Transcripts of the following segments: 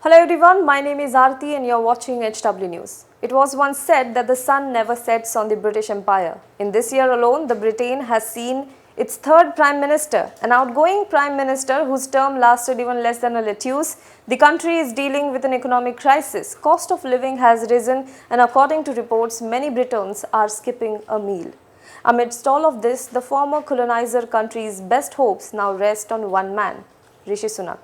Hello everyone, my name is Aarti and you're watching HW News. It was once said that the sun never sets on the British Empire. In this year alone, the Britain has seen its third Prime Minister, an outgoing Prime Minister whose term lasted even less than a lettuce. The country is dealing with an economic crisis. Cost of living has risen and according to reports, many Britons are skipping a meal. Amidst all of this, the former colonizer country's best hopes now rest on one man, Rishi Sunak.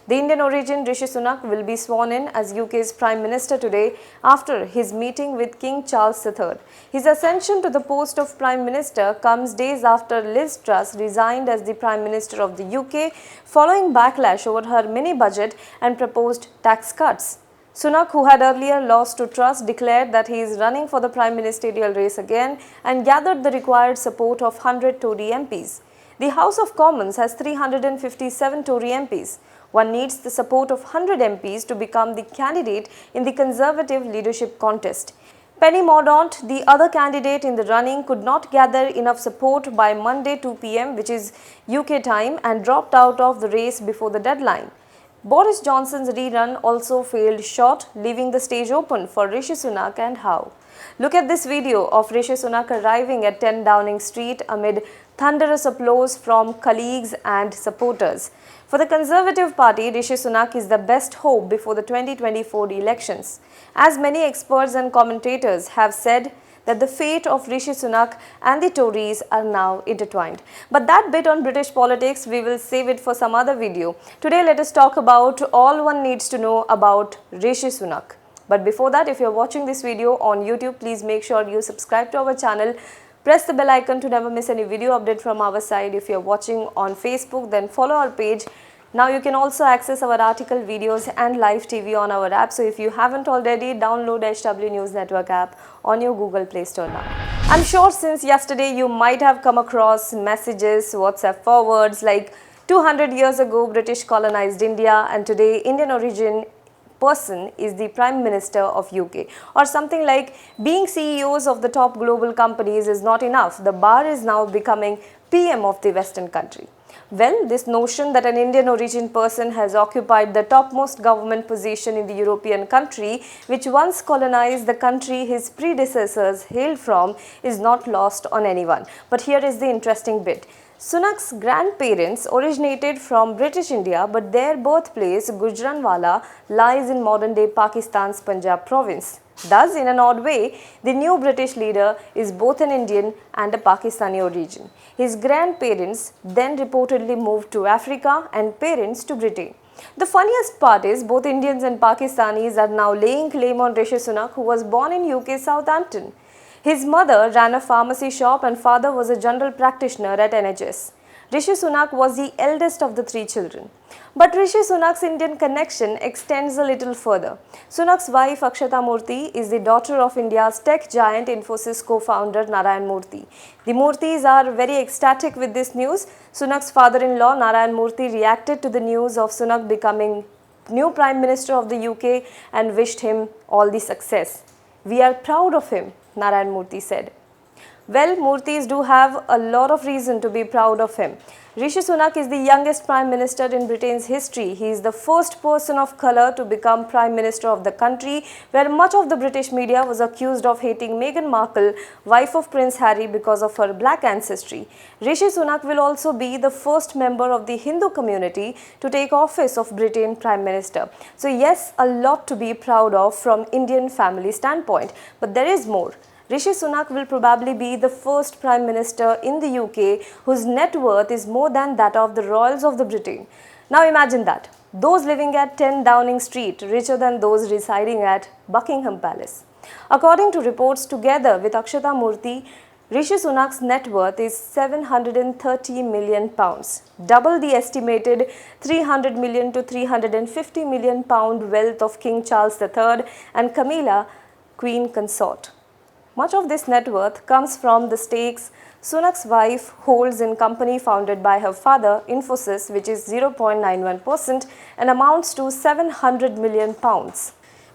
The Indian Origin Rishi Sunak will be sworn in as UK's Prime Minister today after his meeting with King Charles III. His ascension to the post of Prime Minister comes days after Liz Truss resigned as the Prime Minister of the UK following backlash over her mini-budget and proposed tax cuts. Sunak, who had earlier lost to Truss, declared that he is running for the prime ministerial race again and gathered the required support of 100 Tory MPs. The House of Commons has 357 Tory MPs. One needs the support of 100 MPs to become the candidate in the Conservative leadership contest. Penny Mordaunt, the other candidate in the running, could not gather enough support by Monday 2 p.m, which is UK time, and dropped out of the race before the deadline. Boris Johnson's rerun also failed short, leaving the stage open for Rishi Sunak and how. Look at this video of Rishi Sunak arriving at 10 Downing Street amid thunderous applause from colleagues and supporters. For the Conservative Party, Rishi Sunak is the best hope before the 2024 elections. As many experts and commentators have said, that the fate of Rishi Sunak and the Tories are now intertwined. But that bit on British politics, we will save it for some other video. Today, let us talk about all one needs to know about Rishi Sunak. But before that, if you're watching this video on YouTube, please make sure you subscribe to our channel. Press the bell icon to never miss any video update from our side. If you're watching on Facebook, then follow our page. Now you can also access our article, videos and live TV on our app. So if you haven't already, download HW News Network app on your Google Play Store now. I'm sure since yesterday you might have come across messages, WhatsApp forwards like 200 years ago British colonized India and today Indian origin person is the Prime Minister of UK, or something like being CEOs of the top global companies is not enough. The bar is now becoming PM of the Western country. Well, this notion that an Indian origin person has occupied the topmost government position in the European country, which once colonized the country his predecessors hailed from, is not lost on anyone. But here is the interesting bit. Sunak's grandparents originated from British India, but their birthplace, Gujranwala, lies in modern-day Pakistan's Punjab province. Thus, in an odd way, the new British leader is both an Indian and a Pakistani origin. His grandparents then reportedly moved to Africa and parents to Britain. The funniest part is both Indians and Pakistanis are now laying claim on Rishi Sunak, who was born in UK Southampton. His mother ran a pharmacy shop and father was a general practitioner at NHS. Rishi Sunak was the eldest of the three children. But Rishi Sunak's Indian connection extends a little further. Sunak's wife Akshata Murthy is the daughter of India's tech giant Infosys co-founder Narayan Murthy. The Murthys are very ecstatic with this news. Sunak's father-in-law Narayan Murthy reacted to the news of Sunak becoming new Prime Minister of the UK and wished him all the success. "We are proud of him," Narayan Murthy said. Well, Murthys do have a lot of reason to be proud of him. Rishi Sunak is the youngest Prime Minister in Britain's history. He is the first person of colour to become Prime Minister of the country, where much of the British media was accused of hating Meghan Markle, wife of Prince Harry, because of her black ancestry. Rishi Sunak will also be the first member of the Hindu community to take office of Britain Prime Minister. So yes, a lot to be proud of from Indian family standpoint. But there is more. Rishi Sunak will probably be the first Prime Minister in the UK whose net worth is more than that of the royals of the Britain. Now imagine that. Those living at 10 Downing Street richer than those residing at Buckingham Palace. According to reports, together with Akshata Murthy, Rishi Sunak's net worth is £730 million, double the estimated £300 million to £350 million wealth of King Charles III and Camilla, Queen Consort. Much of this net worth comes from the stakes Sunak's wife holds in company founded by her father, Infosys, which is 0.91% and amounts to £700 million.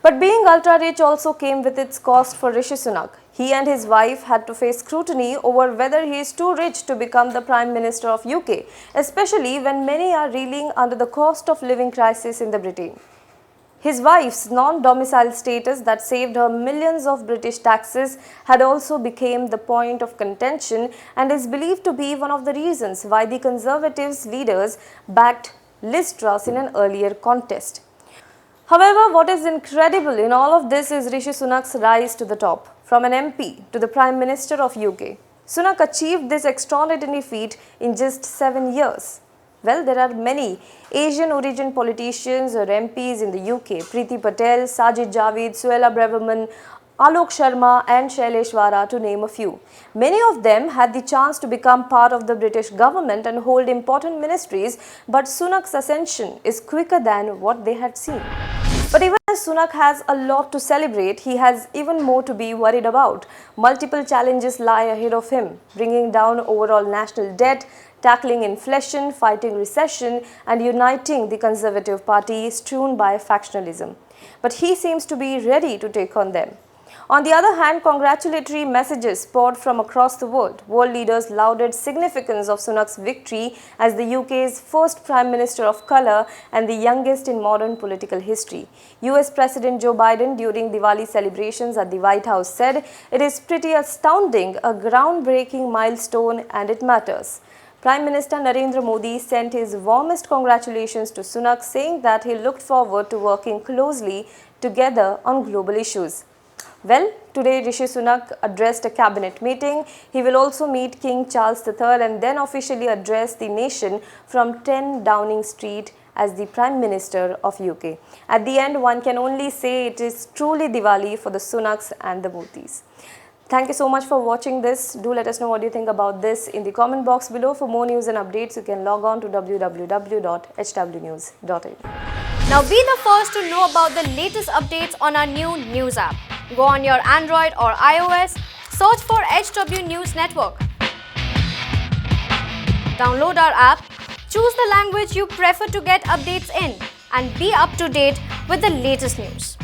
But being ultra-rich also came with its cost for Rishi Sunak. He and his wife had to face scrutiny over whether he is too rich to become the Prime Minister of UK, especially when many are reeling under the cost of living crisis in the Britain. His wife's non-domicile status that saved her millions of British taxes had also become the point of contention and is believed to be one of the reasons why the Conservatives' leaders backed Liz Truss in an earlier contest. However, what is incredible in all of this is Rishi Sunak's rise to the top. From an MP to the Prime Minister of UK, Sunak achieved this extraordinary feat in just 7 years. Well, there are many Asian origin politicians or MPs in the UK, Preeti Patel, Sajid Javid, Suella Braverman, Alok Sharma and Shailesh Vara to name a few. Many of them had the chance to become part of the British government and hold important ministries, but Sunak's ascension is quicker than what they had seen. But even as Sunak has a lot to celebrate, he has even more to be worried about. Multiple challenges lie ahead of him, bringing down overall national debt, tackling inflation, fighting recession, and uniting the Conservative Party strewn by factionalism. But he seems to be ready to take on them. On the other hand, congratulatory messages poured from across the world. World leaders lauded significance of Sunak's victory as the UK's first Prime Minister of colour and the youngest in modern political history. US President Joe Biden during Diwali celebrations at the White House said, "It is pretty astounding, a groundbreaking milestone and it matters." Prime Minister Narendra Modi sent his warmest congratulations to Sunak, saying that he looked forward to working closely together on global issues. Well, today Rishi Sunak addressed a cabinet meeting. He will also meet King Charles III and then officially address the nation from 10 Downing Street as the Prime Minister of UK. At the end, one can only say it is truly Diwali for the Sunaks and the Murthys. Thank you so much for watching this. Do let us know what you think about this in the comment box below. For more news and updates, you can log on to www.hwnews.in. Now be the first to know about the latest updates on our new news app. Go on your Android or iOS, search for HW News Network. Download our app, choose the language you prefer to get updates in, and be up to date with the latest news.